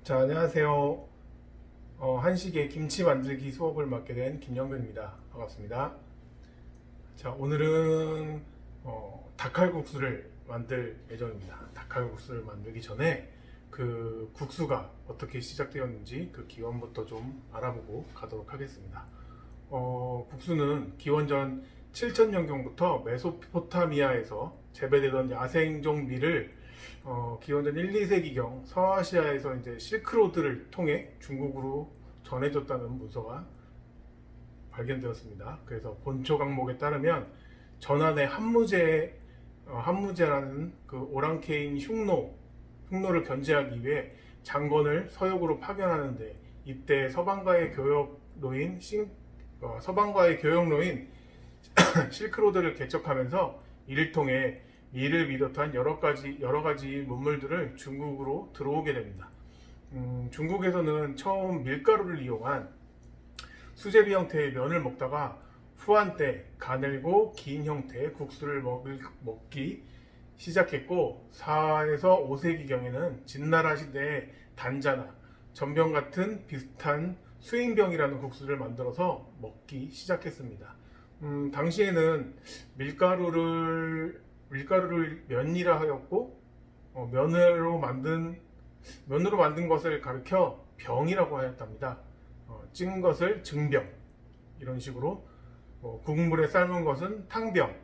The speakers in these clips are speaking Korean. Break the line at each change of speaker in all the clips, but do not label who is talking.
자, 안녕하세요. 한식의 김치 만들기 수업을 맡게 된 김영근입니다. 반갑습니다. 자, 오늘은 닭칼국수를 만들 예정입니다. 닭칼국수를 만들기 전에 그 국수가 어떻게 시작되었는지 그 기원부터 좀 알아보고 가도록 하겠습니다. 국수는 기원전 7000년경부터 메소포타미아에서 재배되던 야생종 밀을 기원전 1, 2세기경 서아시아에서 이제 실크로드를 통해 중국으로 전해졌다는 문서가 발견되었습니다. 그래서 본초 강목에 따르면 전한의 한무제라는 그 오랑캐인 흉노를 견제하기 위해 장건을 서역으로 파견하는데 이때 서방과의 교역로인 실크로드를 개척하면서 이를 통해 밀을 비롯한 여러 가지 문물들을 중국으로 들어오게 됩니다. 중국에서는 처음 밀가루를 이용한 수제비 형태의 면을 먹다가 후한 때 가늘고 긴 형태의 국수를 먹기 시작했고 4에서 5세기경에는 진나라 시대의 단자나 전병 같은 비슷한 수인병이라는 국수를 만들어서 먹기 시작했습니다. 당시에는 밀가루를 면이라 하였고 면으로 만든 것을 가리켜 병이라고 하였답니다. 찐 것을 증병 이런 식으로 국물에 삶은 것은 탕병,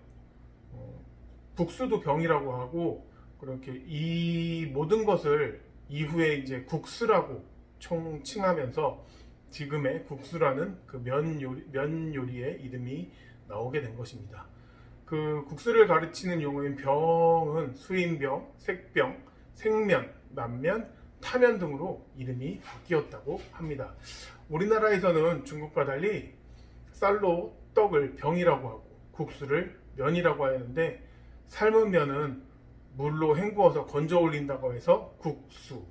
국수도 병이라고 하고 그렇게 이 모든 것을 이후에 이제 국수라고 총칭하면서 지금의 국수라는 그 면 요리의 이름이 나오게 된 것입니다. 그 국수를 가르치는 용어인 병은 수인병, 색병, 생면, 남면, 타면 등으로 이름이 바뀌었다고 합니다. 우리나라에서는 중국과 달리 쌀로 떡을 병이라고 하고 국수를 면이라고 하였는데 삶은 면은 물로 헹구어서 건져 올린다고 해서 국수,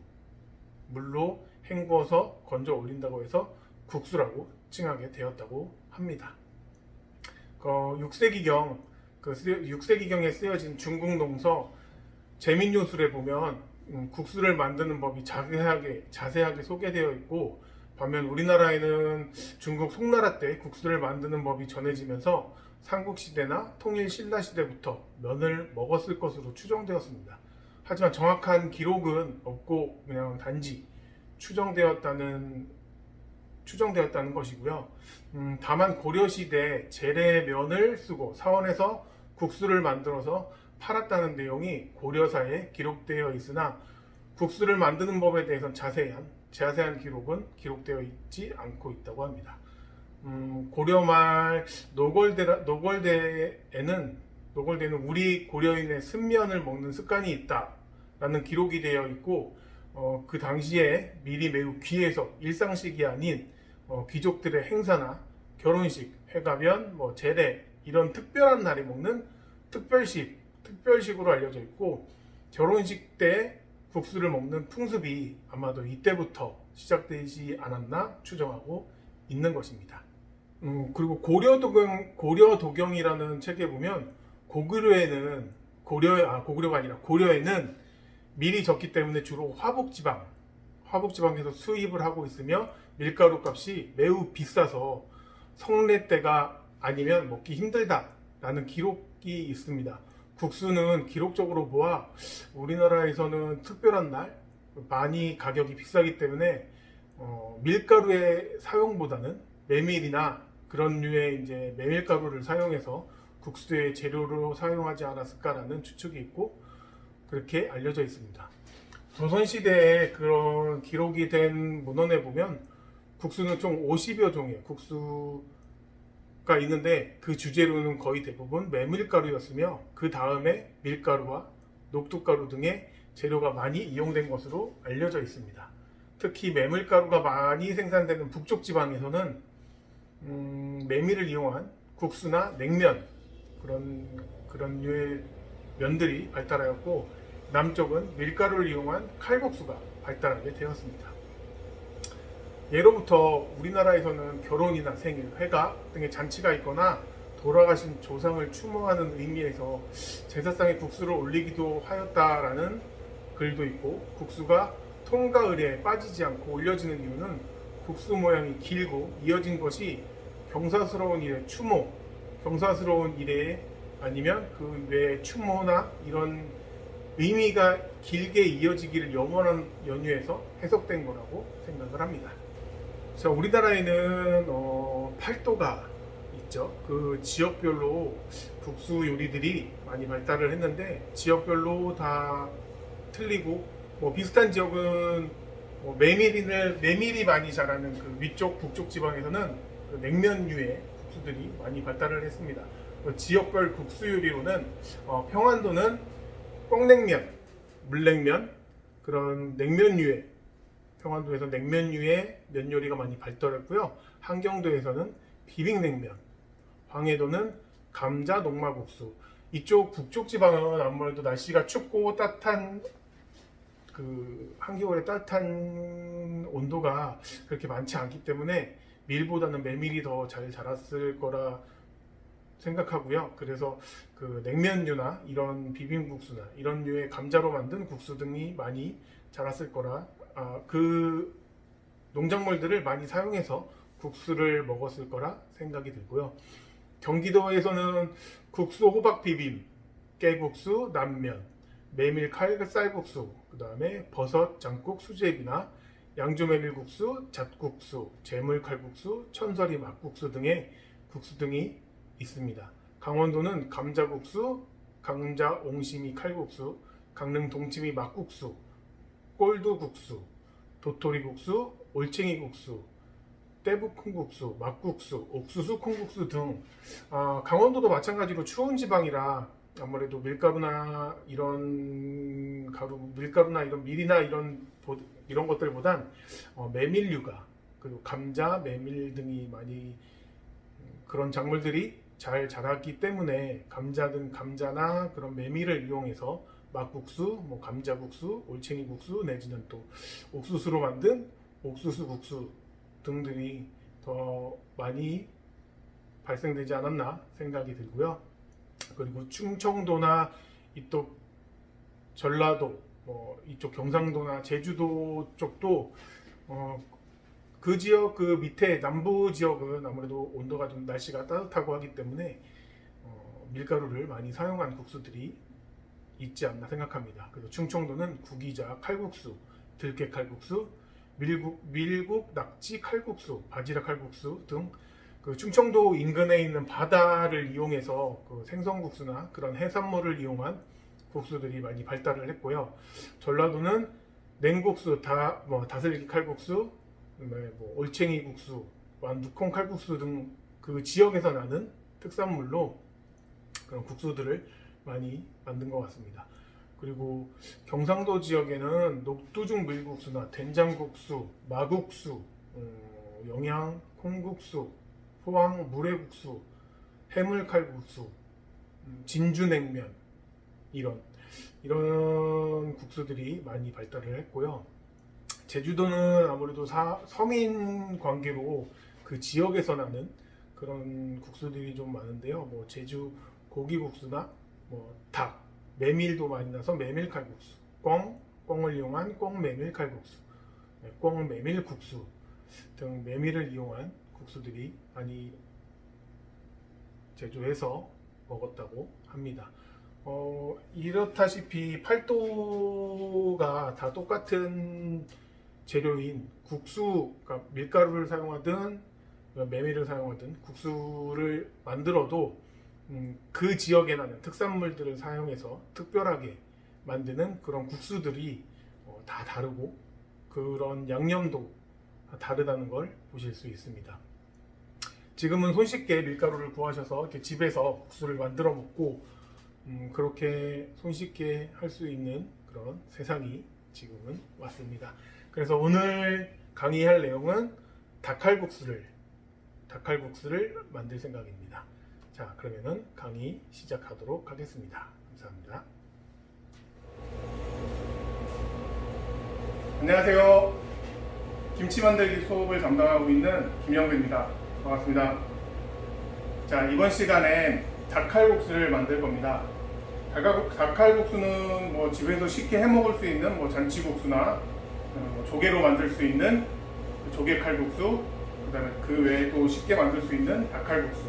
물로 헹구어서 건져 올린다고 해서 국수라고 칭하게 되었다고 합니다. 6세기경에 쓰여진 중국 농서 제민요술에 보면 국수를 만드는 법이 자세하게 소개되어 있고 반면 우리나라에는 중국 송나라 때 국수를 만드는 법이 전해지면서 삼국시대나 통일신라시대부터 면을 먹었을 것으로 추정되었습니다. 하지만 정확한 기록은 없고 그냥 단지 추정되었다는 것이고요. 다만 고려시대 재래면을 쓰고 사원에서 국수를 만들어서 팔았다는 내용이 고려사에 기록되어 있으나 국수를 만드는 법에 대해서는 자세한 기록은 기록되어 있지 않고 있다고 합니다. 고려 말 노골대에는 우리 고려인의 쓴면을 먹는 습관이 있다라는 기록이 되어 있고 그 당시에 밀이 매우 귀해서 일상식이 아닌 귀족들의 행사나 결혼식, 회가변, 제례 이런 특별한 날에 먹는 특별식으로 알려져 있고 결혼식 때 국수를 먹는 풍습이 아마도 이때부터 시작되지 않았나 추정하고 있는 것입니다. 그리고 고려도경이라는 책에 보면 고려에는 밀이 적기 때문에 주로 화북지방에서 수입을 하고 있으며 밀가루 값이 매우 비싸서 성례 때가 아니면 먹기 힘들다라는 기록이 있습니다. 국수는 기록적으로 보아 우리나라에서는 특별한 날 많이 가격이 비싸기 때문에 밀가루의 사용보다는 메밀이나 그런 류의 이제 메밀가루를 사용해서 국수의 재료로 사용하지 않았을까라는 추측이 있고 그렇게 알려져 있습니다. 조선시대에 그런 기록이 된 문헌에 보면 국수는 총 50여 종의 국수가 있는데 그 주재료는 거의 대부분 메밀가루였으며 그 다음에 밀가루와 녹두가루 등의 재료가 많이 이용된 것으로 알려져 있습니다. 특히 메밀가루가 많이 생산되는 북쪽 지방에서는 메밀을 이용한 국수나 냉면 그런 류의 면들이 발달하였고 남쪽은 밀가루를 이용한 칼국수가 발달하게 되었습니다. 예로부터 우리나라에서는 결혼이나 생일, 회가 등의 잔치가 있거나 돌아가신 조상을 추모하는 의미에서 제사상에 국수를 올리기도 하였다라는 글도 있고 국수가 통과 의례에 빠지지 않고 올려지는 이유는 국수 모양이 길고 이어진 것이 경사스러운 일의 추모, 경사스러운 일에 아니면 그 외에 추모나 이런 의미가 길게 이어지기를 염원한 연유에서 해석된 거라고 생각을 합니다. 자, 우리나라에는 팔도가 있죠. 그 지역별로 국수 요리들이 많이 발달을 했는데 지역별로 다 틀리고 비슷한 지역은 메밀이 많이 자라는 그 위쪽 북쪽 지방에서는 그 냉면류의 국수들이 많이 발달을 했습니다. 지역별 국수 요리로는 평안도는 꽁냉면, 물냉면 그런 냉면류의 평안도에서 냉면류의 면 요리가 많이 발달했고요. 한경도에서는 비빔냉면, 황해도는 감자 녹말국수. 이쪽 북쪽 지방은 아무래도 날씨가 춥고 따뜻한 그 한겨울에 따뜻한 온도가 그렇게 많지 않기 때문에 밀보다는 메밀이 더 잘 자랐을 거라 생각하고요. 그래서 그 냉면류나 이런 비빔국수나 이런 류의 감자로 만든 국수 등이 많이 자랐을 거라 그 농작물들을 많이 사용해서 국수를 먹었을 거라 생각이 들고요. 경기도에서는 국수 호박 비빔, 깨국수, 남면, 메밀 칼쌀국수, 그 다음에 버섯 장국 수제비나 양주 메밀국수, 잣국수, 재물 칼국수, 천설이 막국수 등의 국수 등이 있습니다. 강원도는 감자국수, 감자 옹심이 칼국수, 강릉 동치미 막국수, 꼴두국수, 도토리국수, 올챙이국수, 떼부콩국수, 막국수, 옥수수 콩국수 등 강원도도 마찬가지로 추운 지방이라 아무래도 밀가루나 이런 밀이나 이런 것들보단 메밀류가 그리고 감자, 메밀 등이 많이 그런 작물들이 잘 자랐기 때문에 감자나 그런 메밀을 이용해서 막국수, 감자국수, 올챙이국수 내지는 또 옥수수로 만든 옥수수국수 등들이 더 많이 발생되지 않았나 생각이 들고요. 그리고 충청도나 이쪽 전라도, 이쪽 경상도나 제주도 쪽도 그 지역 그 밑에 남부 지역은 아무래도 온도가 좀 날씨가 따뜻하고 하기 때문에 밀가루를 많이 사용한 국수들이 있지 않나 생각합니다. 그래서 충청도는 구기자 칼국수, 들깨 칼국수, 밀국 낙지 칼국수, 바지락 칼국수 등 그 충청도 인근에 있는 바다를 이용해서 그 생선국수나 그런 해산물을 이용한 국수들이 많이 발달을 했고요. 전라도는 냉국수, 다슬기 칼국수, 올챙이 국수, 완두콩 칼국수 등 그 지역에서 나는 특산물로 그런 국수들을 많이 만든 것 같습니다. 그리고 경상도 지역에는 녹두죽 밀국수나 된장국수, 마국수, 영양 콩국수, 포항 물회국수, 해물칼국수, 진주냉면 이런 국수들이 많이 발달을 했고요. 제주도는 아무래도 서민 관계로 그 지역에서 나는 그런 국수들이 좀 많은데요. 제주 고기국수나 닭, 메밀도 많이 나서 메밀칼국수, 꿩을 이용한 꿩메밀칼국수, 꿩메밀국수 등 메밀을 이용한 국수들이 많이 제조해서 먹었다고 합니다. 이렇다시피 팔도가 다 똑같은 재료인 국수, 그러니까 밀가루를 사용하든 메밀을 사용하든 국수를 만들어도 그 지역에 나는 특산물들을 사용해서 특별하게 만드는 그런 국수들이 다 다르고 그런 양념도 다르다는 걸 보실 수 있습니다. 지금은 손쉽게 밀가루를 구하셔서 이렇게 집에서 국수를 만들어 먹고 그렇게 손쉽게 할 수 있는 그런 세상이 지금은 왔습니다. 그래서 오늘 강의할 내용은 닭칼국수를 만들 생각입니다. 자, 그러면은 강의 시작하도록 하겠습니다. 감사합니다. 안녕하세요. 김치 만들기 수업을 담당하고 있는 김영배입니다. 반갑습니다. 자, 이번 시간엔 닭칼국수를 만들 겁니다. 닭칼국수는 집에서 쉽게 해 먹을 수 있는 잔치국수나 조개로 만들 수 있는 조개 칼국수, 그다음에 그 외에 또 쉽게 만들 수 있는 닭칼국수.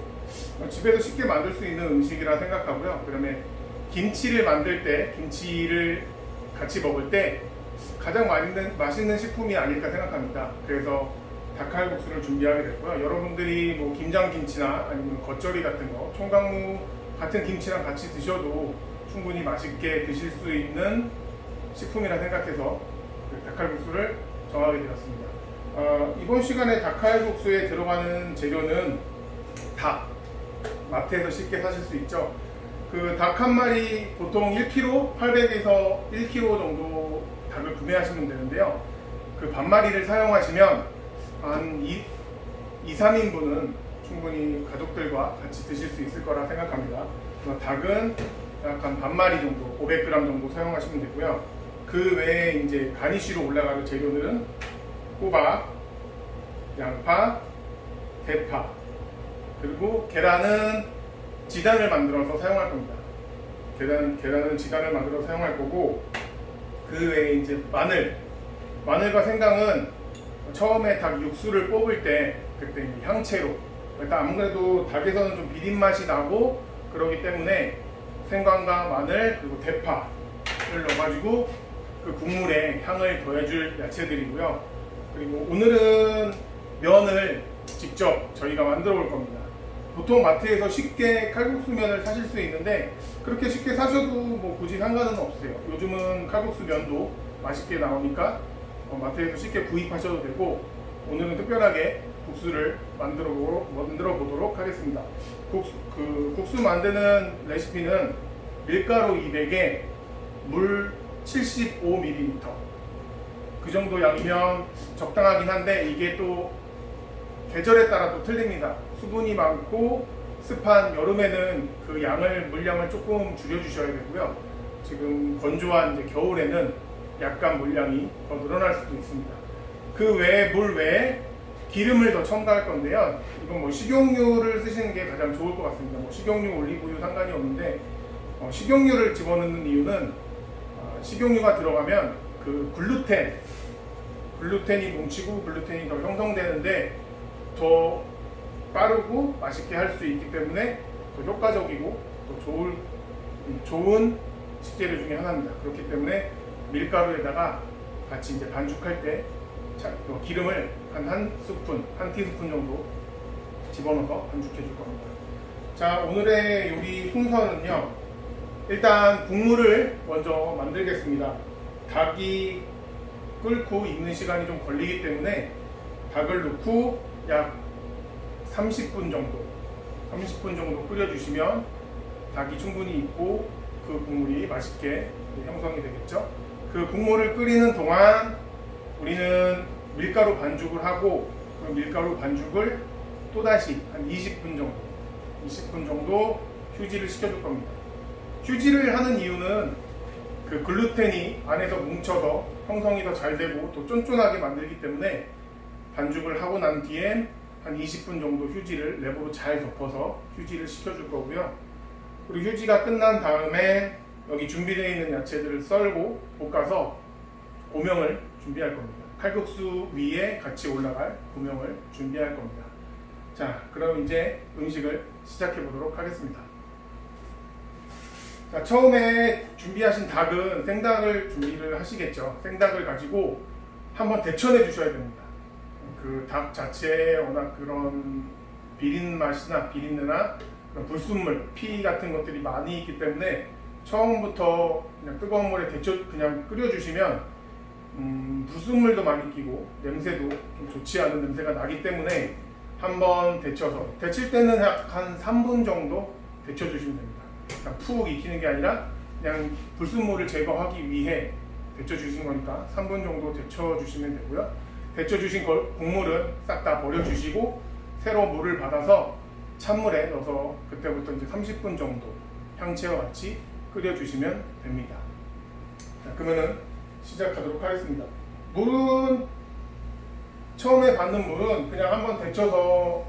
집에서 쉽게 만들 수 있는 음식이라 생각하고요. 그다음에 김치를 만들 때, 김치를 같이 먹을 때 가장 맛있는 식품이 아닐까 생각합니다. 그래서 닭칼국수를 준비하게 됐고요. 여러분들이 뭐 김장김치나 아니면 겉절이 같은 거, 총각무 같은 김치랑 같이 드셔도 충분히 맛있게 드실 수 있는 식품이라 생각해서 닭칼국수를 정하게 되었습니다. 이번 시간에 닭칼국수에 들어가는 재료는 닭, 마트에서 쉽게 사실 수 있죠. 그 닭 한 마리 보통 1kg, 800에서 1kg 정도 닭을 구매하시면 되는데요. 그 반마리를 사용하시면 한 2-3인분은 충분히 가족들과 같이 드실 수 있을 거라 생각합니다. 닭은 약 한 반마리 정도, 500g 정도 사용하시면 되고요. 그 외에 이제 가니쉬로 올라가는 재료들은 호박, 양파, 대파, 그리고 계란은 지단을 만들어서 사용할 겁니다. 계란은 지단을 만들어서 사용할 거고, 그 외에 이제 마늘과 생강은 처음에 닭 육수를 뽑을 때 그때 향채로, 일단 아무래도 닭에서는 좀 비린 맛이 나고 그러기 때문에 생강과 마늘 그리고 대파를 넣어가지고 그 국물에 향을 더해줄 야채들이고요. 그리고 오늘은 면을 직접 저희가 만들어 볼 겁니다. 보통 마트에서 쉽게 칼국수면을 사실 수 있는데 그렇게 쉽게 사셔도 뭐 굳이 상관은 없어요. 요즘은 칼국수 면도 맛있게 나오니까 마트에서 쉽게 구입하셔도 되고, 오늘은 특별하게 국수를 만들어 보도록 하겠습니다. 국수 만드는 레시피는 밀가루 200에 물 75ml 그 정도 양이면 적당하긴 한데, 이게 또 계절에 따라 또 틀립니다. 수분이 많고 습한 여름에는 그 물량을 조금 줄여주셔야 되고요. 지금 건조한 이제 겨울에는 약간 물량이 더 늘어날 수도 있습니다. 그 외에 물 외에 기름을 더 첨가할 건데요. 이건 뭐 식용유를 쓰시는 게 가장 좋을 것 같습니다. 뭐 식용유, 올리브유 상관이 없는데 식용유를 집어넣는 이유는 식용유가 들어가면 그 글루텐이 뭉치고 글루텐이 더 형성되는데 더 빠르고 맛있게 할 수 있기 때문에 더 효과적이고 더 좋은 식재료 중에 하나입니다. 그렇기 때문에 밀가루에다가 같이 이제 반죽할 때 기름을 한 티스푼 정도 집어넣어서 반죽해 줄 겁니다. 자, 오늘의 요리 순서는요. 일단 국물을 먼저 만들겠습니다. 닭이 끓고 익는 시간이 좀 걸리기 때문에 닭을 넣고 약 30분 정도 끓여주시면 닭이 충분히 익고 그 국물이 맛있게 형성이 되겠죠. 그 국물을 끓이는 동안 우리는 밀가루 반죽을 하고, 그 밀가루 반죽을 또다시 한 20분 정도 휴지를 시켜줄 겁니다. 휴지를 하는 이유는 그 글루텐이 안에서 뭉쳐서 형성이 더 잘 되고 또 쫀쫀하게 만들기 때문에 반죽을 하고 난 뒤엔 한 20분 정도 휴지를 랩으로 잘 덮어서 휴지를 시켜줄 거고요. 그리고 휴지가 끝난 다음에 여기 준비되어 있는 야채들을 썰고 볶아서 고명을 준비할 겁니다. 칼국수 위에 같이 올라갈 고명을 준비할 겁니다. 자, 그럼 이제 음식을 시작해 보도록 하겠습니다. 자, 처음에 준비하신 닭은 생닭을 준비를 하시겠죠. 생닭을 가지고 한번 데쳐내 주셔야 됩니다. 그 닭 자체에 워낙 그런 비린 맛이나 비린내나 그런 불순물, 피 같은 것들이 많이 있기 때문에 처음부터 그냥 뜨거운 물에 그냥 끓여주시면 불순물도 많이 끼고 냄새도 좀 좋지 않은 냄새가 나기 때문에 한번 데칠 때는 한 3분 정도 데쳐주시면 됩니다. 그냥 푹 익히는 게 아니라 그냥 불순물을 제거하기 위해 데쳐주신 거니까 3분 정도 데쳐주시면 되고요. 데쳐주신 국물은 싹 다 버려주시고 새로 물을 받아서 찬물에 넣어서 그때부터 이제 30분 정도 향채와 같이 끓여주시면 됩니다. 자, 그러면은 시작하도록 하겠습니다. 물은 처음에 받는 물은 그냥 한번 데쳐서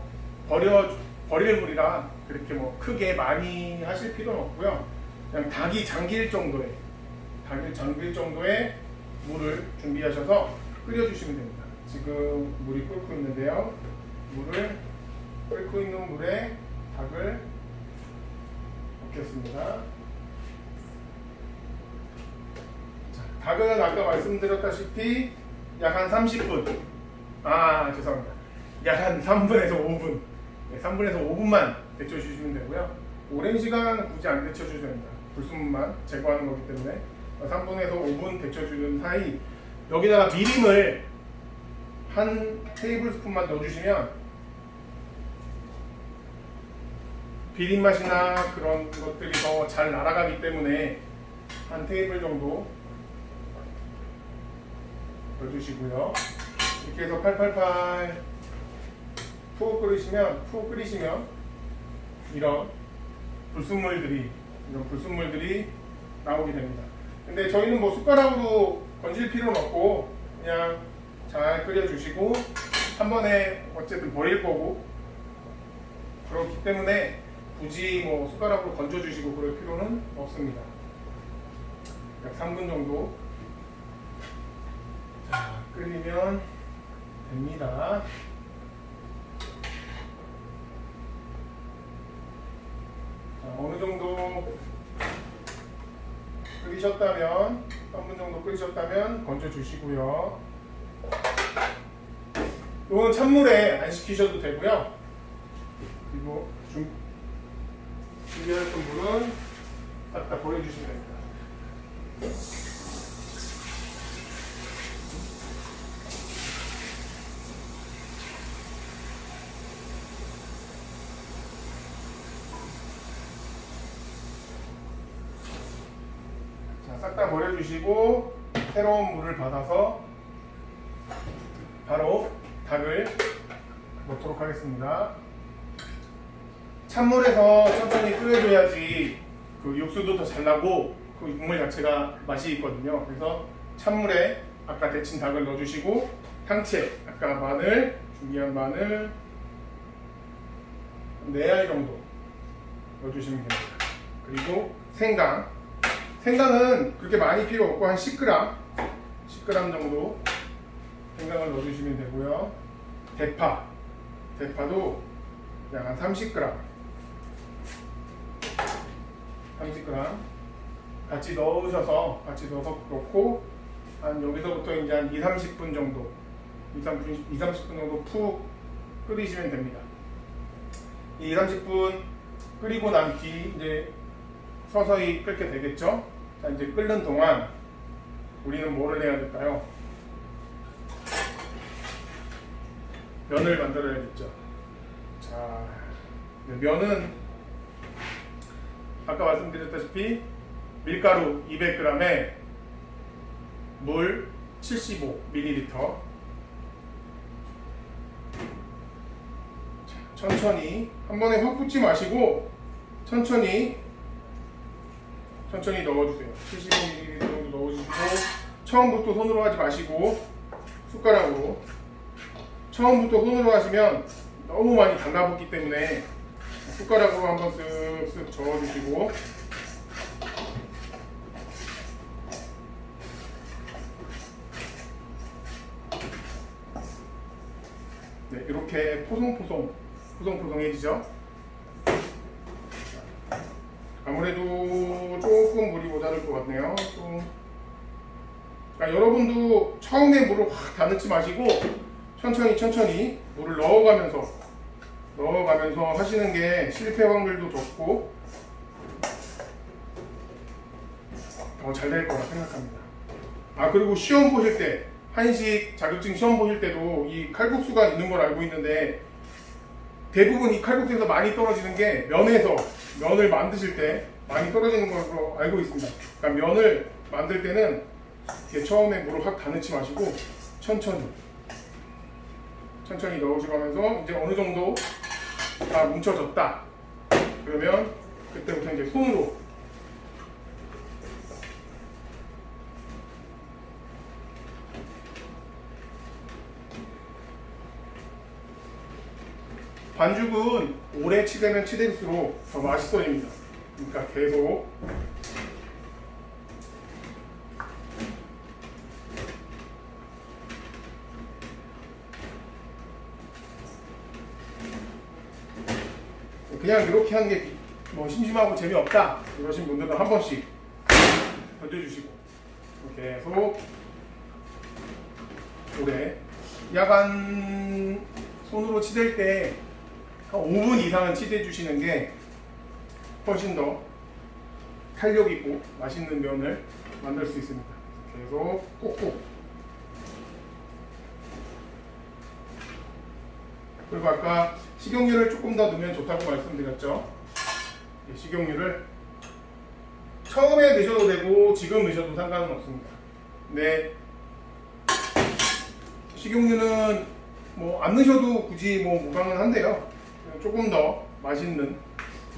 버릴 물이라 그렇게 뭐 크게 많이 하실 필요는 없고요. 그냥 닭이 잠길 정도의 물을 준비하셔서 끓여주시면 됩니다. 지금 물이 끓고 있는데요. 물을 끓고 있는 물에 닭을 넣겠습니다. 자, 닭은 아까 말씀드렸다시피 약 한 30분, 죄송합니다. 약 한 3분에서 5분, 3분에서 5분만 데쳐주시면 되고요. 오랜 시간 굳이 안 데쳐주셔도 됩니다. 불순물만 제거하는 거기 때문에 3분에서 5분 데쳐주는 사이 여기다가 미림을 한 테이블 스푼만 넣어주시면 비린 맛이나 그런 것들이 더 잘 날아가기 때문에 한 테이블 정도 넣어주시고요. 이렇게 해서 팔팔팔 푹 끓이시면 이런 불순물들이 나오게 됩니다. 근데 저희는 뭐 숟가락으로 건질 필요는 없고 그냥 잘 끓여주시고 한 번에 어쨌든 버릴 거고 그렇기 때문에 굳이 뭐 숟가락으로 건져주시고 그럴 필요는 없습니다. 약 3분 정도 끓이면 됩니다. 어느 정도 끓이셨다면 3분 정도 끓이셨다면 건져주시고요. 이거는 찬물에 안 식히셔도 되고요. 그리고 준비하셨던 물은 딱 다 버려주시면 됩니다. 싹 다 버려주시고 새로운 물을 받아서 바로 닭을 넣도록 하겠습니다. 찬물에서 천천히 끓여줘야지 그 육수도 더 잘 나고 그 국물 자체가 맛이 있거든요. 그래서 찬물에 아까 데친 닭을 넣어주시고 향채, 아까 준비한 마늘 4알 정도 넣어주시면 됩니다. 그리고 생강은 그렇게 많이 필요 없고 한 10g 정도 생강을 넣어주시면 되고요. 대파도 약 한 30g 같이 넣어서 넣고 한 여기서부터 이제 한 2-30분 정도 푹 끓이시면 됩니다. 2-30분 끓이고 난 뒤 이제 서서히 끓게 되겠죠. 자, 이제 끓는 동안 우리는 뭐를 해야 될까요? 면을 만들어야겠죠. 자, 면은 아까 말씀드렸다시피 밀가루 200g에 물 75ml 천천히 한 번에 확 붓지 마시고 천천히 넣어주세요. 75ml 정도 넣어주시고 처음부터 손으로 하지 마시고 숟가락으로 처음부터 손으로 하시면 너무 많이 달라붙기 때문에 숟가락으로 한번 쓱쓱 저어주시고 네, 이렇게 포송포송해지죠. 아무래도 조금 물이 모자랄 것 같네요. 그러니까 여러분도 처음에 물을 확 다 넣지 마시고 천천히 물을 넣어가면서 하시는 게 실패 확률도 적고 더 잘 될 거라 생각합니다. 그리고 시험 보실 때 한식 자격증 시험 보실 때도 이 칼국수가 있는 걸 알고 있는데 대부분 이 칼국수에서 많이 떨어지는 게 면을 만드실 때 많이 떨어지는 걸로 알고 있습니다. 그러니까 면을 만들 때는 처음에 물을 확 다 넣지 마시고 천천히 넣으시면서 이제 어느 정도 다 뭉쳐졌다. 그러면 그때부터 이제 손으로 반죽은 오래 치대면 치댈수록 더 맛있어집니다. 그러니까 계속 그냥 이렇게 하는 게 뭐 심심하고 재미없다 이러신 분들은 한 번씩 던져주시고 이렇게 해서 오래 약간 손으로 치댈 때 한 5분 이상은 치대 주시는 게 훨씬 더 탄력 있고 맛있는 면을 만들 수 있습니다. 계속 꾹꾹. 그리고 아까 식용유를 조금 더 넣으면 좋다고 말씀드렸죠. 식용유를 처음에 넣으셔도 되고 지금 넣으셔도 상관은 없습니다. 근데 식용유는 뭐 안 넣으셔도 굳이 뭐 무방은 한데요. 조금 더 맛있는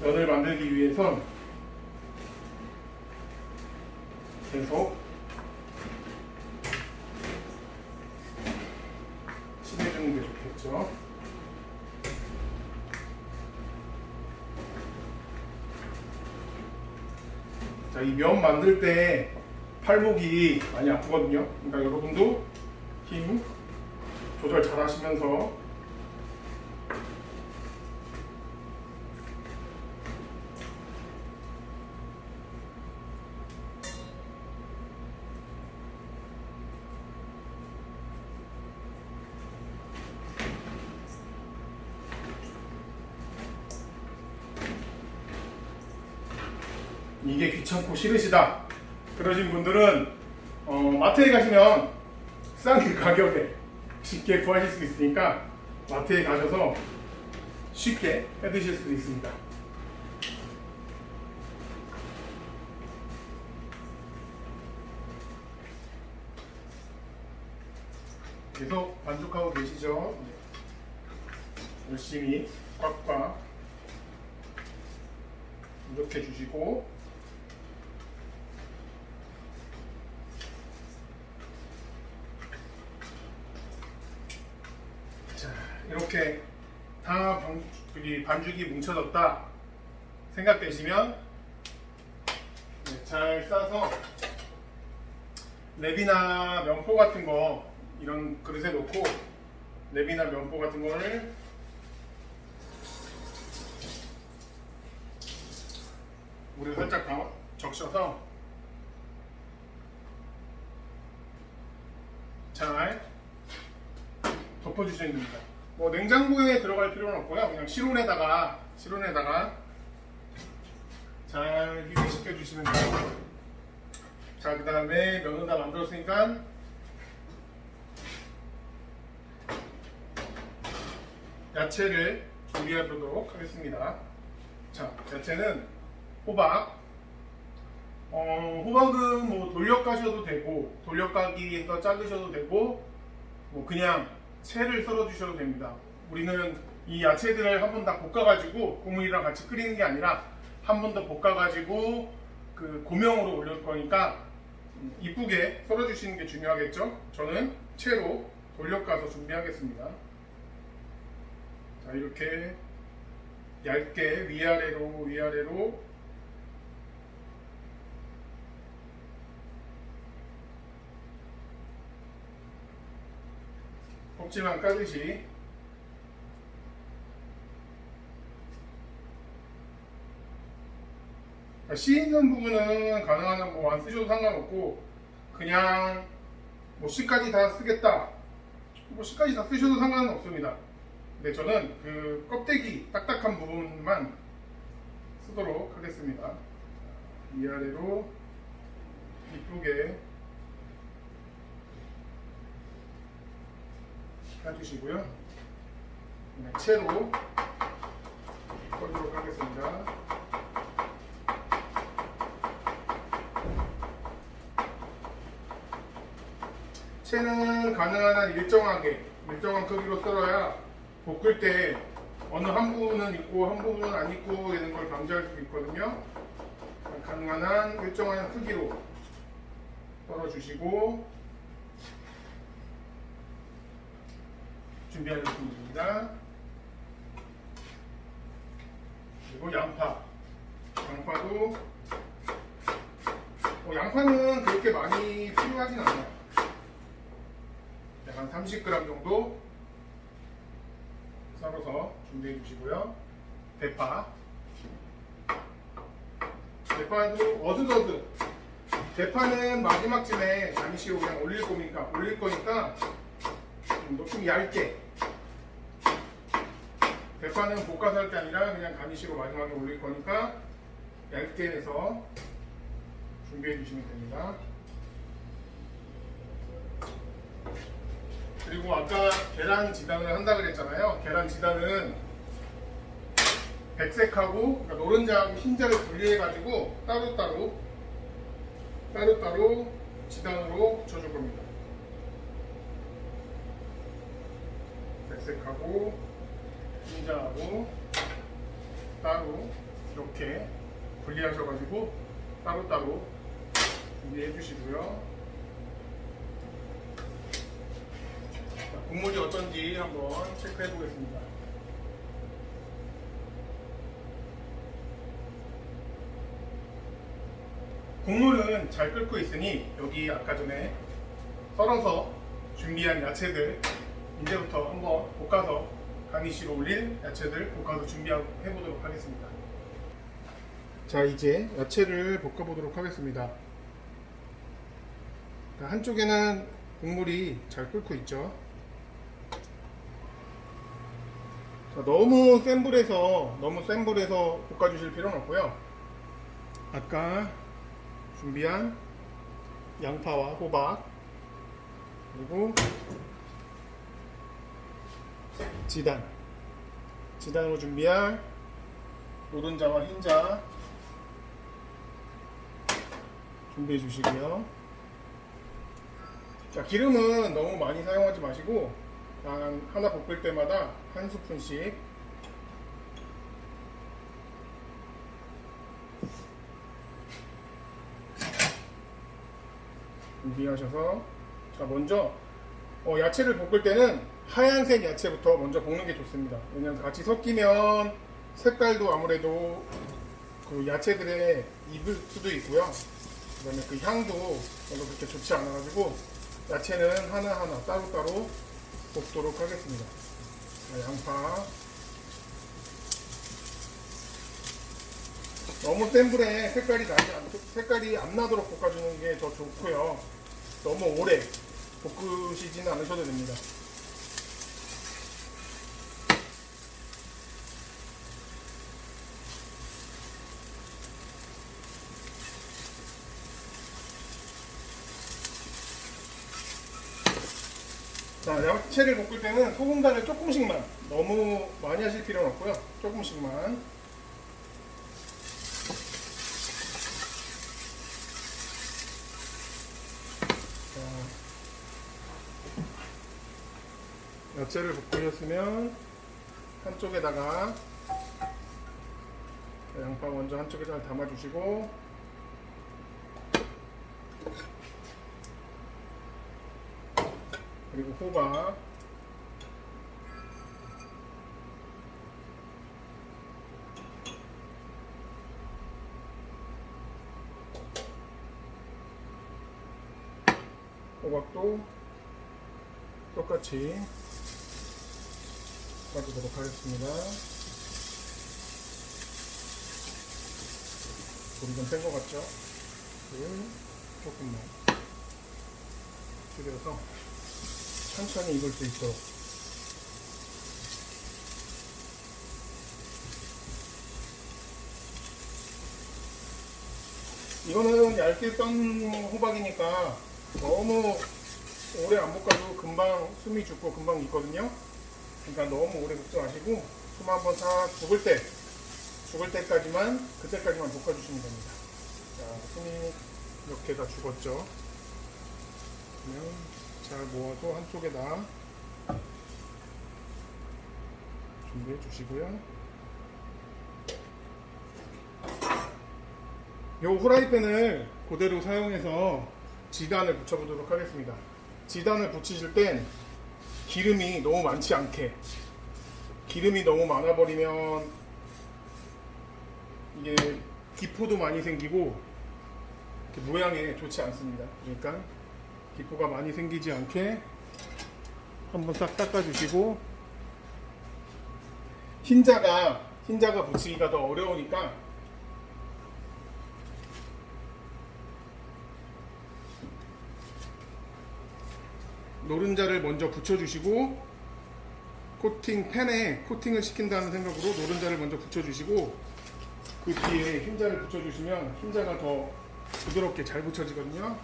면을 만들기 위해선 계속 칠해주는 게 좋겠죠. 자, 이 면 만들 때 팔목이 많이 아프거든요. 그러니까 여러분도 힘 조절 잘 하시면서 이게 귀찮고 싫으시다 그러신 분들은 마트에 가시면 싼 가격에 쉽게 구하실 수 있으니까 마트에 가셔서 쉽게 해 드실 수도 있습니다. 계속 만족하고 계시죠? 열심히 꽉꽉 이렇게 주시고 자, 이렇게 다 반죽이 뭉쳐졌다 생각되시면 잘 싸서 랩이나 면포 같은 거 이런 그릇에 놓고 랩이나 면포 같은 거를 물에 살짝 적셔서 잘 덮어주시면 됩니다. 뭐 냉장고에 들어갈 필요는 없고요. 그냥 실온에다가 잘 희석시켜 주시면 돼요. 자, 그 다음에 면은 다 만들었으니까 야채를 준비해보도록 하겠습니다. 자, 야채는 호박. 호박은 뭐 돌려가셔도 되고 돌려가기에서 자르셔도 되고 뭐 그냥 채를 썰어 주셔도 됩니다. 우리는 이 야채들을 한 번 다 볶아가지고 국물이랑 같이 끓이는 게 아니라 한 번 더 볶아가지고 그 고명으로 올릴 거니까 이쁘게 썰어 주시는 게 중요하겠죠. 저는 채로 돌려가서 준비하겠습니다. 자, 이렇게 얇게 위아래로 껍질만 까듯이 씨 있는 부분은 가능하면 뭐 안 쓰셔도 상관없고 그냥 뭐 씨까지 다 쓰겠다 뭐 씨까지 다 쓰셔도 상관은 없습니다. 근데 저는 그 껍데기 딱딱한 부분만 쓰도록 하겠습니다. 위아래로 이쁘게 해주시고요. 채로 꺼도록 하겠습니다. 채는 가능한 한 일정한 크기로 썰어야 볶을 때 어느 한 부분은 있고 한 부분은 안 있고 되는 걸 방지할 수 있거든요. 가능한 한 일정한 크기로 썰어주시고 준비하겠습니다. 그리고 양파도 양파는 그렇게 많이 필요하진 않아요. 한 30g 정도 썰어서 준비해 주시고요. 대파 대파도 어슷어슷. 대파는 마지막쯤에 가니쉬로 그냥 올릴 거니까 좀 얇게. 대파는 볶아서 할 게 아니라 그냥 가니쉬로 마지막에 올릴 거니까 얇게 해서 준비해 주시면 됩니다. 그리고 아까 계란 지단을 한다 그랬잖아요. 계란 지단은 백색하고 그러니까 노른자하고 흰자를 분리해 가지고 따로따로 지단으로 붙여줄 겁니다. 백색하고 흰자하고 따로 이렇게 분리하셔가지고 따로따로 준비해 주시고요. 자, 국물이 어떤지 한번 체크해 보겠습니다. 국물은 잘 끓고 있으니 여기 아까 전에 썰어서 준비한 야채들 이제부터 한번 볶아서 가니쉬로 올릴 야채들 볶아서 준비해 보도록 하겠습니다. 자, 이제 야채를 볶아 보도록 하겠습니다. 한쪽에는 국물이 잘 끓고 있죠. 자, 너무 센 불에서 볶아 주실 필요는 없고요. 아까 준비한 양파와 호박 그리고 지단으로 준비할 노른자와 흰자 준비해 주시고요. 자, 기름은 너무 많이 사용하지 마시고 하나 볶을 때마다 한 스푼씩 준비하셔서 자, 먼저 야채를 볶을 때는 하얀색 야채부터 먼저 볶는 게 좋습니다. 왜냐면 같이 섞이면 색깔도 아무래도 그 야채들에 입을 수도 있고요. 그 다음에 그 향도 별로 그렇게 좋지 않아 가지고 야채는 하나하나 따로따로 볶도록 하겠습니다. 자, 양파 너무 센 불에 색깔이 안 나도록 볶아주는 게 더 좋고요. 너무 오래 볶으시지는 않으셔도 됩니다. 자, 야채를 볶을 때는 소금 간을 조금씩만, 너무 많이 하실 필요는 없고요. 조금씩만. 야채를 볶으셨으면 한쪽에다가 양파 먼저 한쪽에 잘 담아주시고 그리고 호박 호박도 똑같이 볶아주도록 하겠습니다. 불이 좀 센 것 같죠? 조금만 줄여서 천천히 익을 수 있도록 이거는 얇게 썬 호박이니까 너무 오래 안 볶아도 금방 숨이 죽고 금방 익거든요. 그러니까 너무 오래 볶지 마시고 숨 한번 싹 죽을 때까지만 그때까지만 볶아주시면 됩니다. 자, 숨이 이렇게 다 죽었죠. 그러면 잘 모아서 한쪽에다 준비해 주시고요. 이 후라이팬을 그대로 사용해서 지단을 붙여보도록 하겠습니다. 지단을 붙이실 땐 기름이 너무 많지 않게, 기름이 너무 많아버리면 이게 기포도 많이 생기고 모양에 좋지 않습니다. 그러니까 기포가 많이 생기지 않게 한번 싹 닦아주시고, 흰자가 붙이기가 더 어려우니까 노른자를 먼저 붙여주시고 팬에 코팅을 시킨다는 생각으로 노른자를 먼저 붙여주시고 그 뒤에 흰자를 붙여주시면 흰자가 더 부드럽게 잘 붙여지거든요.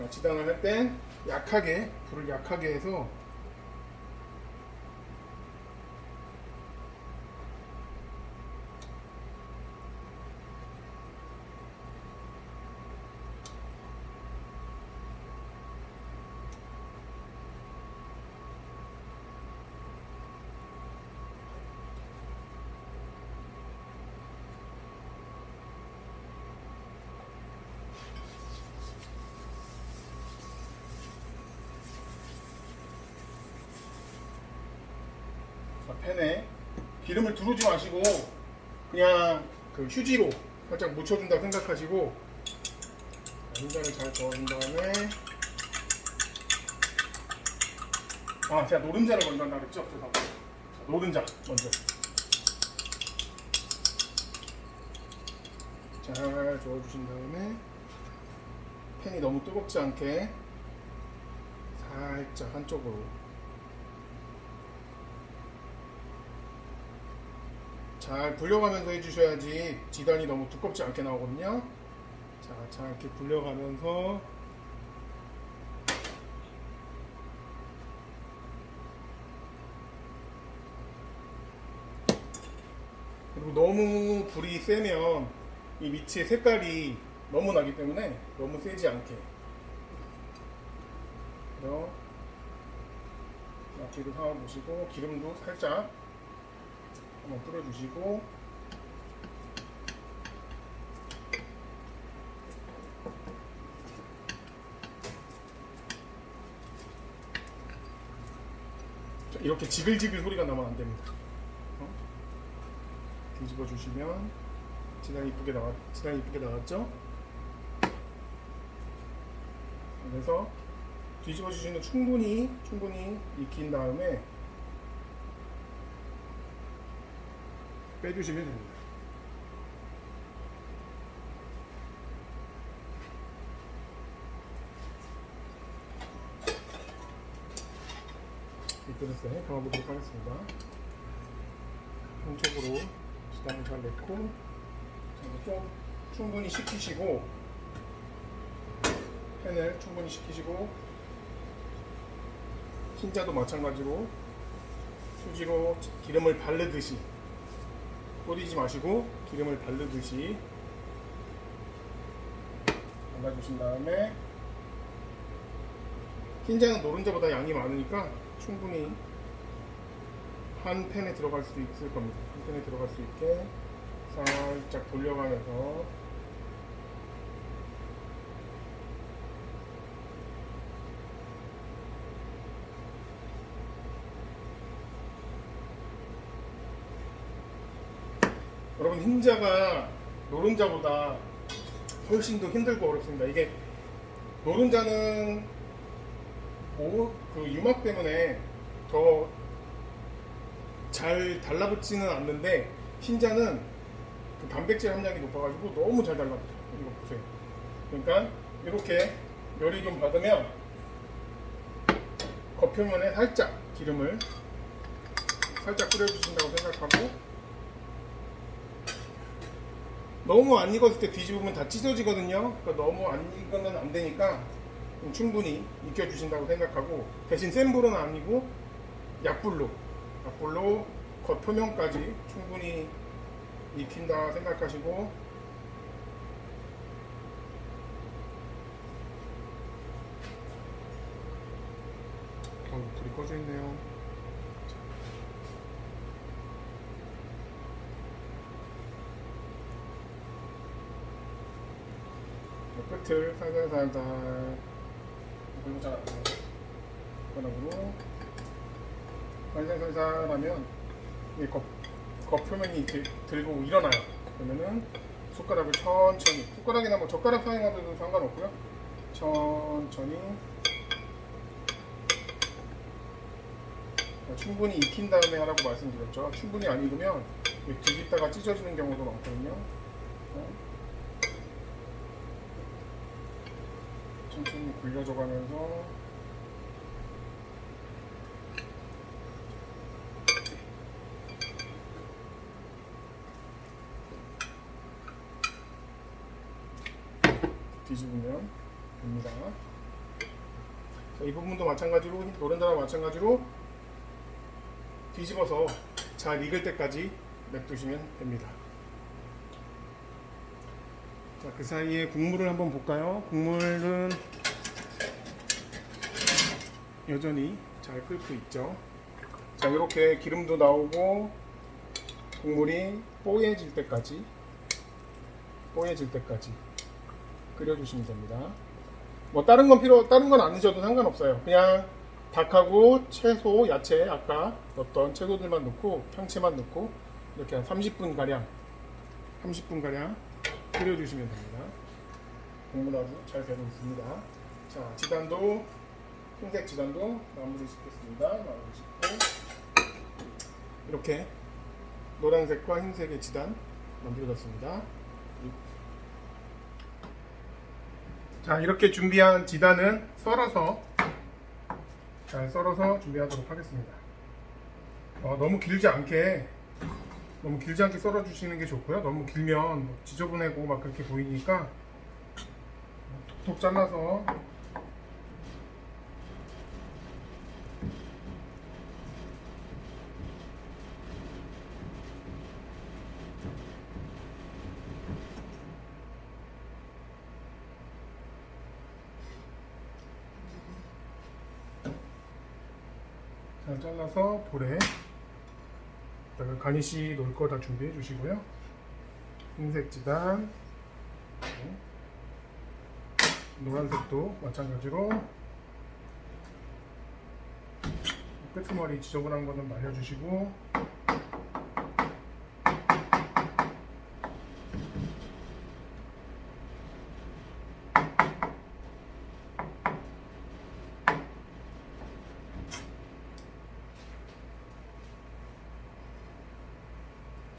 지단을 할 땐 약하게, 불을 약하게 해서 팬에 기름을 두르지 마시고 그냥 그 휴지로 살짝 묻혀준다 생각하시고 흰자를 잘 저어준 다음에 제가 노른자를 먼저 한다 그랬죠? 노른자 먼저 잘 저어주신 다음에 팬이 너무 뜨겁지 않게 살짝 한쪽으로 잘 불려가면서 해주셔야지 지단이 너무 두껍지 않게 나오거든요. 자, 잘 이렇게 불려가면서 그리고 너무 불이 세면 이 밑에 색깔이 너무 나기 때문에 너무 세지 않게 앞뒤로 삼아보시고 기름도 살짝 한번 뿌려주시고 이렇게 지글지글 소리가 나면 안 됩니다. 뒤집어 주시면 지단이 이쁘게 나왔죠? 그래서 뒤집어 주시면 충분히 익힌 다음에 빼주시면 됩니다. 이 그릇에 담아보도록 하겠습니다. 한쪽으로 지단을 잘 넣고 좀 충분히 식히시고 팬을 충분히 식히시고 흰자도 마찬가지로 휴지로 기름을 바르듯이 뿌리지 마시고 기름을 바르듯이 발라주신 다음에 흰자는 노른자보다 양이 많으니까 충분히 한 팬에 들어갈 수 있을 겁니다. 한 팬에 들어갈 수 있게 살짝 돌려가면서 여러분 흰자가 노른자보다 훨씬 더 힘들고 어렵습니다. 이게 노른자는 그 유막 때문에 더 잘 달라붙지는 않는데 흰자는 그 단백질 함량이 높아가지고 너무 잘 달라붙어요. 이거 보세요. 그러니까 이렇게 열이 좀 받으면 겉표면에 살짝 기름을 살짝 뿌려주신다고 생각하고 너무 안 익었을 때 뒤집으면 다 찢어지거든요. 그러니까 너무 안 익으면 안 되니까 충분히 익혀주신다고 생각하고 대신 센 불은 아니고 약불로 겉표면까지 충분히 익힌다 생각하시고 불이 꺼져 있네요. 끝을 살살살살 굴고자 숟가락으로 살살살살 하면 겉표면이 이렇게 들고 일어나요. 그러면은 숟가락을 천천히 숟가락이나 뭐 젓가락 사용하셔도 상관없고요. 천천히 충분히 익힌 다음에 하라고 말씀드렸죠. 충분히 안 익으면 뒤집다가 찢어지는 경우도 많거든요. 천천히 굴려줘 가면서 뒤집으면 됩니다. 자, 이 부분도 마찬가지로 노른자와 마찬가지로 뒤집어서 잘 익을 때까지 냅두시면 됩니다. 자, 그 사이에 국물을 한번 볼까요? 국물은 여전히 잘 끓고 있죠. 자, 이렇게 기름도 나오고 국물이 뽀얘질 때까지 끓여주시면 됩니다. 뭐 다른 건 안 넣으셔도 상관없어요. 그냥 닭하고 채소, 야채 아까 넣었던 채소들만 넣고 향채만 넣고 이렇게 한 30분 가량 끓여주시면 됩니다. 국물 아주 잘 되고 있습니다. 자, 지단도 흰색 지단도 마무리 짓겠습니다. 마무리 짓고 이렇게 노란색과 흰색의 지단 만들어졌습니다. 자, 이렇게 준비한 지단은 잘 썰어서 준비하도록 하겠습니다. 너무 길지 않게 썰어 주시는 게 좋고요. 너무 길면 지저분하고 막 그렇게 보이니까 톡톡 잘라서 볼에 가니쉬 넣을 거 다 준비해 주시고요. 흰색 지단, 노란색도 마찬가지로 끄트머리 지저분한 거는 말려주시고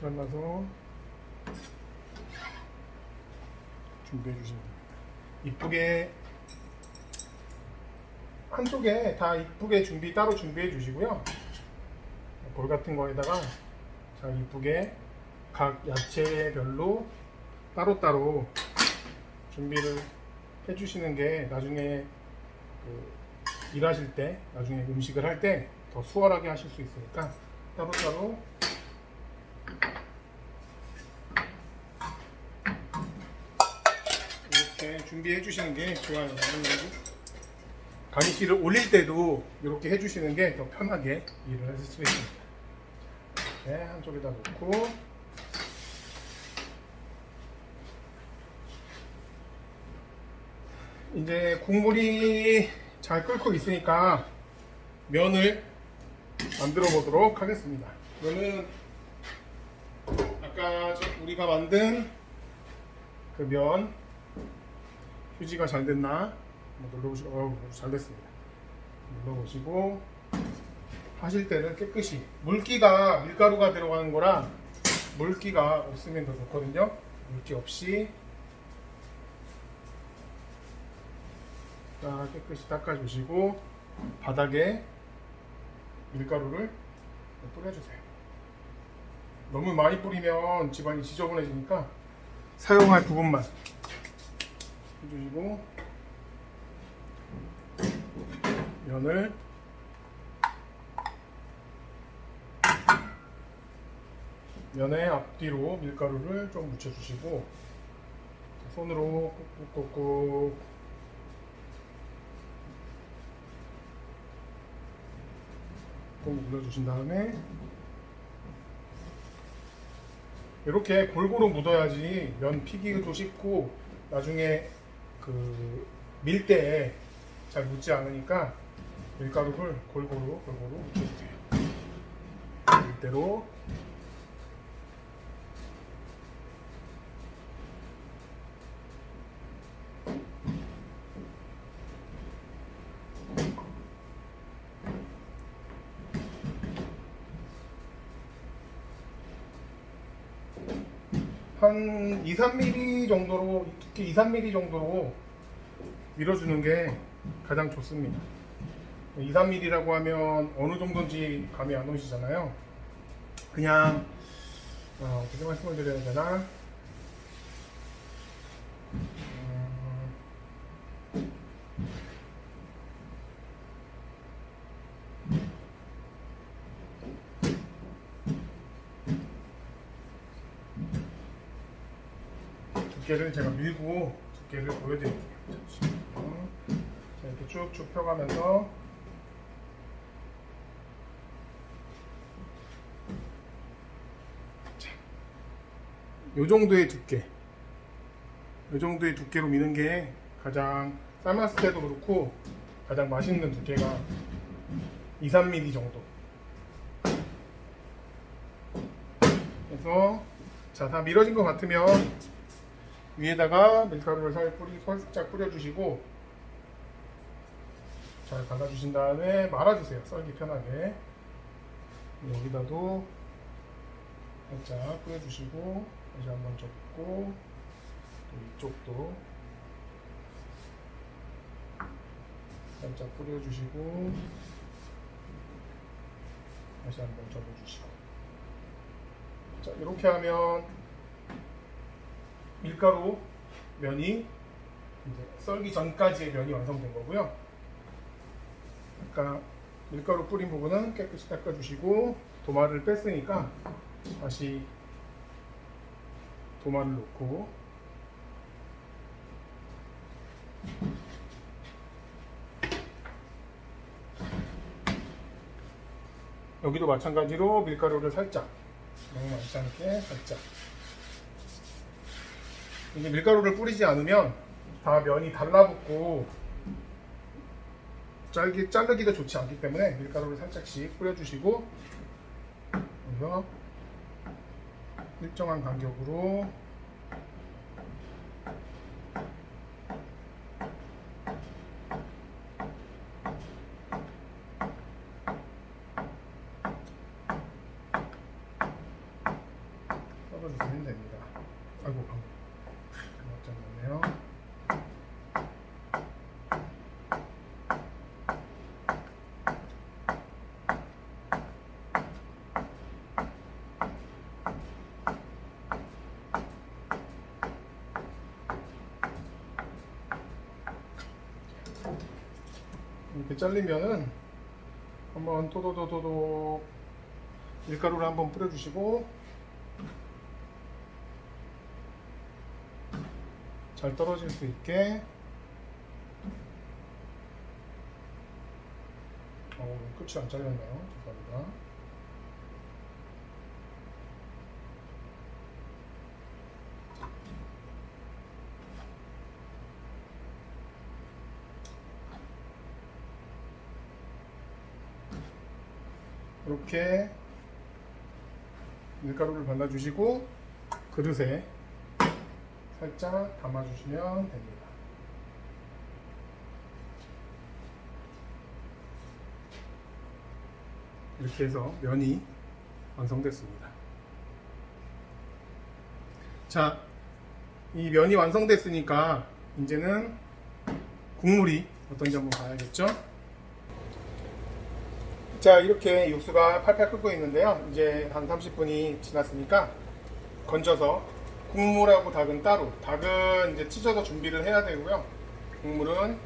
잘라서 준비해 주시면 됩니다. 이쁘게 한쪽에 다 이쁘게 따로 준비해 주시고요. 볼 같은 거에다가 잘 이쁘게 각 야채별로 따로따로 준비를 해 주시는 게 나중에 일하실 때, 나중에 음식을 할 때 더 수월하게 하실 수 있으니까 따로따로 이렇게 준비해 주시는 게 좋아요. 가니쉬를 올릴 때도 이렇게 해 주시는 게 더 편하게 일을 하실 수 있습니다. 네, 한쪽에다 놓고 이제 국물이 잘 끓고 있으니까 면을 만들어 보도록 하겠습니다. 면은 아까 우리가 만든 그 면 휴지가 잘 됐나 눌러보시고 잘 됐습니다. 눌러보시고 하실 때는 깨끗이 밀가루가 들어가는 거라 물기가 없으면 더 좋거든요. 물기 없이 깨끗이 닦아주시고 바닥에 밀가루를 뿌려주세요. 너무 많이 뿌리면 집안이 지저분해지니까 사용할 부분만 해주시고 면의 앞뒤로 밀가루를 좀 묻혀주시고 손으로 꾹꾹꾹꾹 눌러주신 다음에 이렇게 골고루 묻어야지 면 피기도 쉽고 나중에 밀 때 잘 묻지 않으니까 밀가루를 골고루 묻혀주세요. 밀대로 한 2-3mm 정도로 두께 2-3mm 정도로 밀어주는 게 가장 좋습니다. 2-3mm라고 하면 어느 정도인지 감이 안 오시잖아요. 그냥 어떻게 말씀을 드려야 되나 두께를 제가 밀고 두께를 보여드릴게요. 잠시만요. 자, 이렇게 쭉쭉 펴가면서 요 정도의 두께, 요 정도의 두께로 미는 게 가장 삶았을 때도 그렇고 가장 맛있는 두께가 2-3mm 정도. 그래서 자, 다 밀어진 것 같으면 위에다가 밀가루를 살짝 뿌려주시고 잘 갈아주신 다음에 말아주세요. 썰기 편하게. 여기다도 살짝 뿌려주시고 다시 한번 접고 또 이쪽도 살짝 뿌려주시고 다시 한번 접어주시고. 자, 이렇게 하면 밀가루 면이 이제 썰기 전까지의 면이 완성된 거고요. 아까 밀가루 뿌린 부분은 깨끗이 닦아주시고 도마를 뺐으니까 다시 도마를 놓고 여기도 마찬가지로 밀가루를 살짝, 너무 많지 않게 살짝. 이게 밀가루를 뿌리지 않으면 다 면이 달라붙고 자르기도 좋지 않기 때문에 밀가루를 살짝씩 뿌려주시고 그래서 일정한 간격으로 썰어주시면 됩니다. 아이고, 맞췄네요. 이렇게 잘리면은 한번 토도도도도 밀가루를 한번 뿌려주시고 잘 떨어질 수 있게. 끝이 안 잘렸나요? 죄송합니다. 이렇게 밀가루를 발라주시고 그릇에 살짝 담아주시면 됩니다. 이렇게 해서 면이 완성됐습니다. 자, 이 면이 완성됐으니까 이제는 국물이 어떤지 한번 봐야겠죠? 자, 이렇게 육수가 팔팔 끓고 있는데요. 이제 한 30분이 지났으니까 건져서 국물하고 닭은 따로, 닭은 이제 찢어서 준비를 해야 되고요. 국물은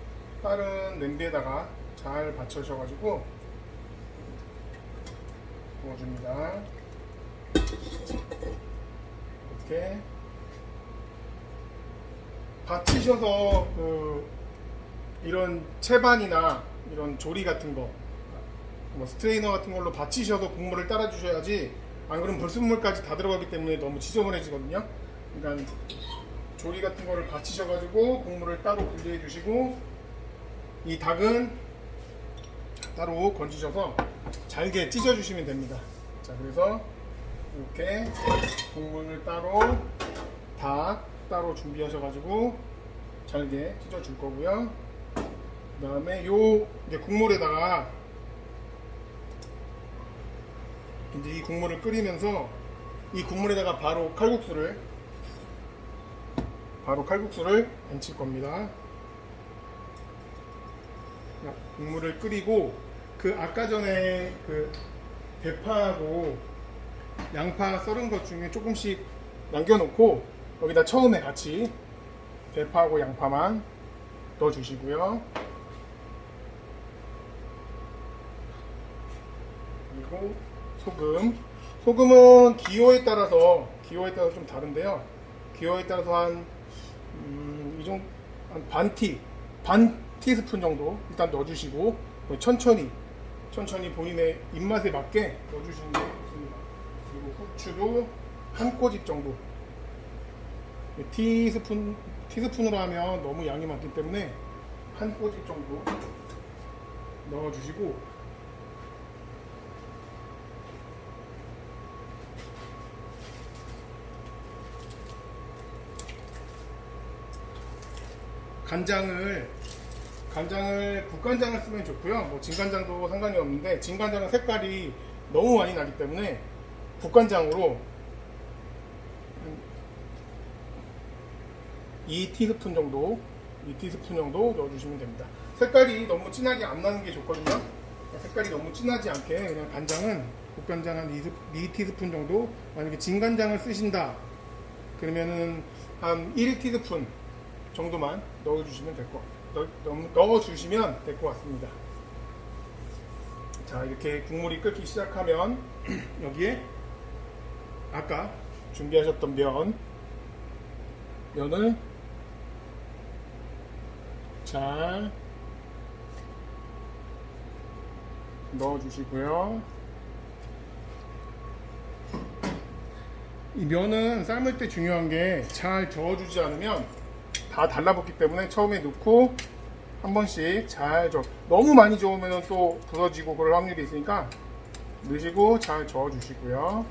다른 냄비에다가 잘 받쳐셔가지고 부어줍니다. 이렇게 받치셔서 이런 채반이나 이런 조리 같은 거, 뭐 스트레이너 같은 걸로 받치셔서 국물을 따라 주셔야지, 안 그러면 불순물까지 다 들어가기 때문에 너무 지저분해지거든요. 그러니까 조리 같은 거를 받치셔 가지고 국물을 따로 분리해 주시고, 이 닭은 따로 건지셔서 잘게 찢어 주시면 됩니다. 자, 그래서 이렇게 국물을 따로, 닭 따로 준비하셔 가지고 잘게 찢어 줄 거고요. 그 다음에 요 이제 국물에다가 이제 이 국물을 끓이면서 이 국물에다가 바로 칼국수를 얹힐 겁니다. 국물을 끓이고 그 아까 전에 그 대파하고 양파 썰은 것 중에 조금씩 남겨놓고 여기다 처음에 같이 대파하고 양파만 넣어주시고요. 그리고 소금은 기호에 따라서 좀 다른데요. 기호에 따라서 한 이 정도 반 티스푼 정도 일단 넣어주시고 천천히 본인의 입맛에 맞게 넣어주시는 게 좋습니다. 그리고 후추도 한 꼬집 정도. 티스푼으로 하면 너무 양이 많기 때문에 한 꼬집 정도 넣어주시고, 간장을 국간장을 쓰면 좋고요. 뭐 진간장도 상관이 없는데, 진간장은 색깔이 너무 많이 나기 때문에 국간장으로 2티스푼 정도 넣어주시면 됩니다. 색깔이 너무 진하게 안 나는 게 좋거든요. 색깔이 너무 진하지 않게 그냥 간장은 국간장 한 2티스푼 정도, 만약에 진간장을 쓰신다 그러면은 한 1티스푼 정도만 넣어주시면 될 것 같습니다. 자, 이렇게 국물이 끓기 시작하면 여기에 아까 준비하셨던 면을 잘 넣어주시고요. 이 면은 삶을 때 중요한 게 잘 저어주지 않으면 다 달라붙기 때문에 처음에 넣고 한 번씩 잘 너무 많이 저으면 또 부서지고 그럴 확률이 있으니까 넣으시고 잘 저어주시고요.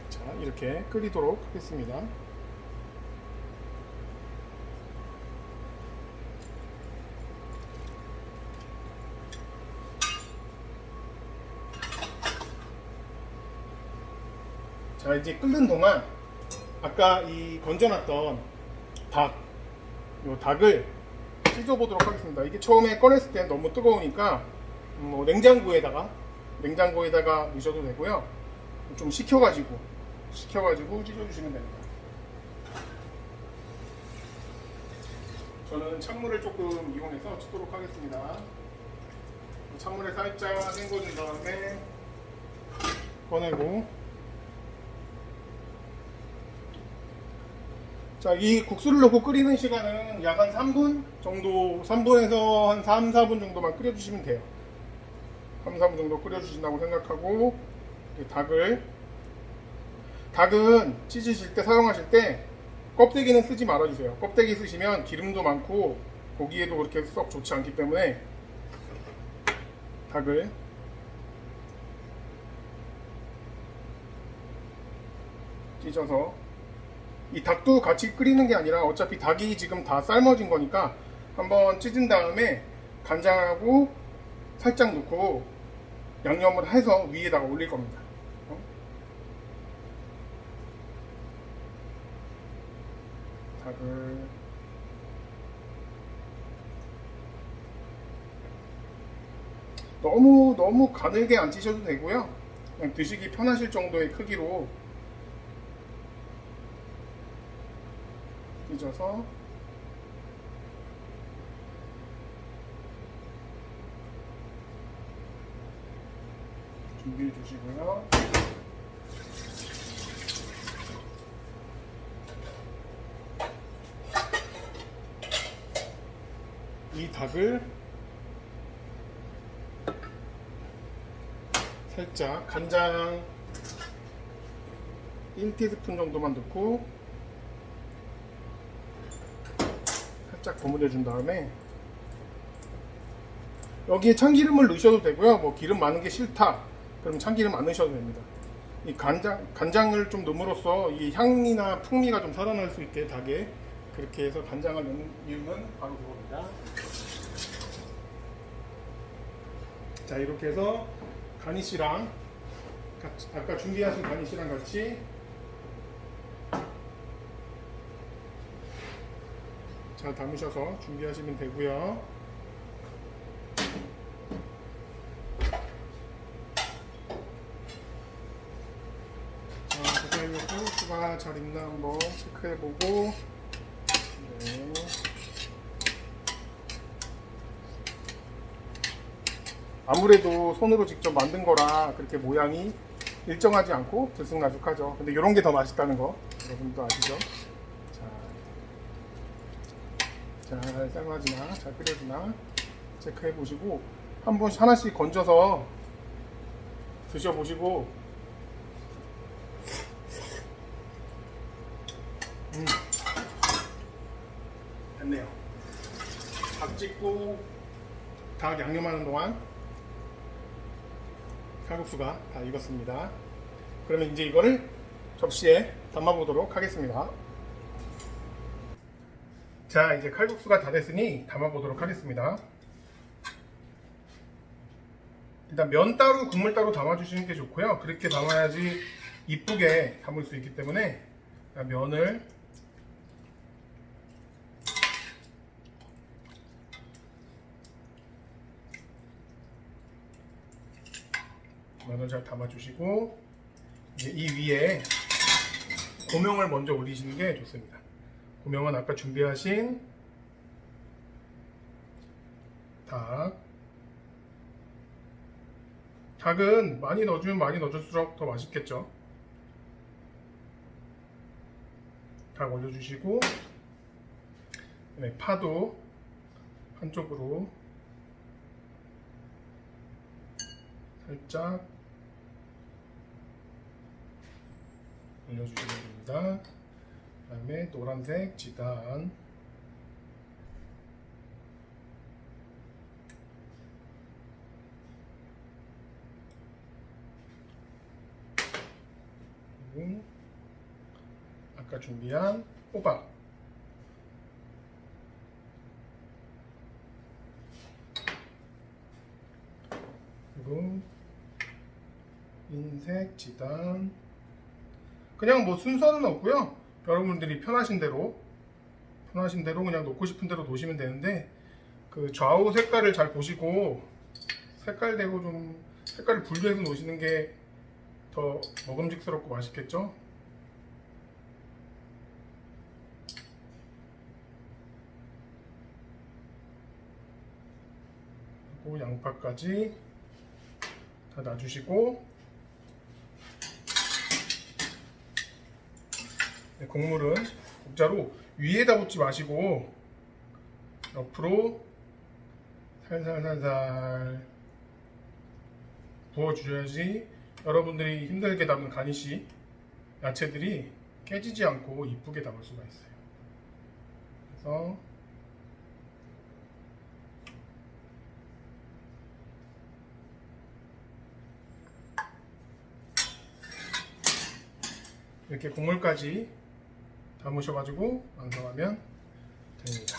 자, 이렇게 끓이도록 하겠습니다. 자, 이제 끓는 동안 아까 이 건져놨던 요 닭을 찢어보도록 하겠습니다. 이게 처음에 꺼냈을 때 너무 뜨거우니까 뭐 냉장고에다가 넣으셔도 되고요. 좀 식혀가지고 찢어주시면 됩니다. 저는 찬물을 조금 이용해서 찢도록 하겠습니다. 찬물에 살짝 헹궈준 다음에 꺼내고, 자, 이 국수를 넣고 끓이는 시간은 약 한 3분 정도, 3분에서 한 3, 4분 정도만 끓여주시면 돼요. 3, 4분 정도 끓여주신다고 생각하고, 닭은 찢으실 때, 사용하실 때 껍데기는 쓰지 말아주세요. 껍데기 쓰시면 기름도 많고 고기에도 그렇게 썩 좋지 않기 때문에 닭을 찢어서, 이 닭도 같이 끓이는 게 아니라 어차피 닭이 지금 다 삶아진 거니까 한번 찢은 다음에 간장하고 살짝 넣고 양념을 해서 위에다가 올릴 겁니다. 닭을 너무 가늘게 안 찢어도 되고요. 그냥 드시기 편하실 정도의 크기로 찢어서 준비해 주시고요. 이 닭을 살짝 간장 1티스푼 정도만 넣고 살짝 버무려 준 다음에 여기에 참기름을 넣으셔도 되고요. 뭐 기름 많은 게 싫다 그럼 참기름 안 넣으셔도 됩니다. 이 간장을 좀 넣음으로써 이 향이나 풍미가 좀 살아날 수 있게 닭에 그렇게 해서 간장을 넣는 이유는 바로 그겁니다. 자, 이렇게 해서 가니쉬랑 아까 준비하신 가니쉬랑 같이 잘 담으셔서 준비하시면 되고요. 자, 그리고 소스가 잘 있나 한번 체크해보고, 네. 아무래도 손으로 직접 만든 거라 그렇게 모양이 일정하지 않고 들쑥날쑥하죠. 근데 이런 게 더 맛있다는 거 여러분도 아시죠? 자, 잘 삶아지나 잘 끓여지나 체크해 보시고 한 번씩 하나씩 건져서 드셔보시고 됐네요. 닭 찍고 닭 양념하는 동안 칼국수가 다 익었습니다. 그러면 이제 이거를 접시에 담아보도록 하겠습니다. 자, 이제 칼국수가 다 됐으니 담아보도록 하겠습니다. 일단 면 따로 국물 따로 담아주시는 게 좋고요. 그렇게 담아야지 이쁘게 담을 수 있기 때문에 면을 잘 담아주시고 이제 이 위에 고명을 먼저 올리시는 게 좋습니다. 고명은 아까 준비하신 닭은 많이 넣어주면 많이 넣어줄수록 더 맛있겠죠. 닭 올려주시고 파도 한쪽으로 살짝 올려주시면 됩니다. 그 다음에 노란색 지단 그리고 아까 준비한 호박 그리고 흰색 지단 그냥 뭐 순서는 없고요. 여러분들이 편하신 대로 그냥 놓고 싶은 대로 놓으시면 되는데 그 좌우 색깔을 잘 보시고 색깔대로 좀 색깔을 분리해서 놓으시는 게 더 먹음직스럽고 맛있겠죠? 그리고 양파까지 다 놔주시고 국물은 국자로 위에다 붓지 마시고 옆으로 살살살살 부어주셔야지 여러분들이 힘들게 담은 가니쉬 야채들이 깨지지 않고 이쁘게 담을 수가 있어요. 그래서 이렇게 국물까지 담으셔가지고 완성하면 됩니다.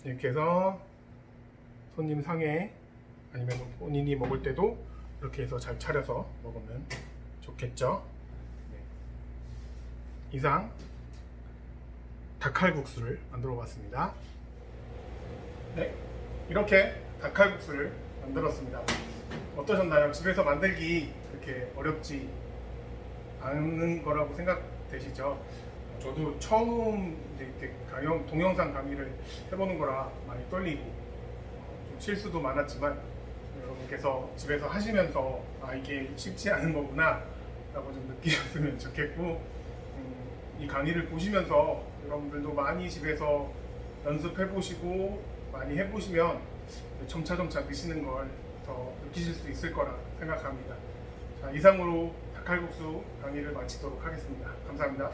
이렇게 해서 손님 상에 아니면 본인이 먹을 때도 이렇게 해서 잘 차려서 먹으면 좋겠죠. 이상 닭칼국수를 만들어 봤습니다. 네, 이렇게 닭칼국수를 만들었습니다. 어떠셨나요? 집에서 만들기 그렇게 어렵지 않은 거라고 생각되시죠? 저도 처음 이렇게 동영상 강의를 해보는 거라 많이 떨리고 좀 실수도 많았지만 여러분께서 집에서 하시면서 이게 쉽지 않은 거구나 라고 좀 느끼셨으면 좋겠고 이 강의를 보시면서 여러분들도 많이 집에서 연습해 보시고 많이 해보시면 점차점차 느시는 걸 더 느끼실 수 있을 거라 생각합니다. 자, 이상으로 닭칼국수 강의를 마치도록 하겠습니다. 감사합니다.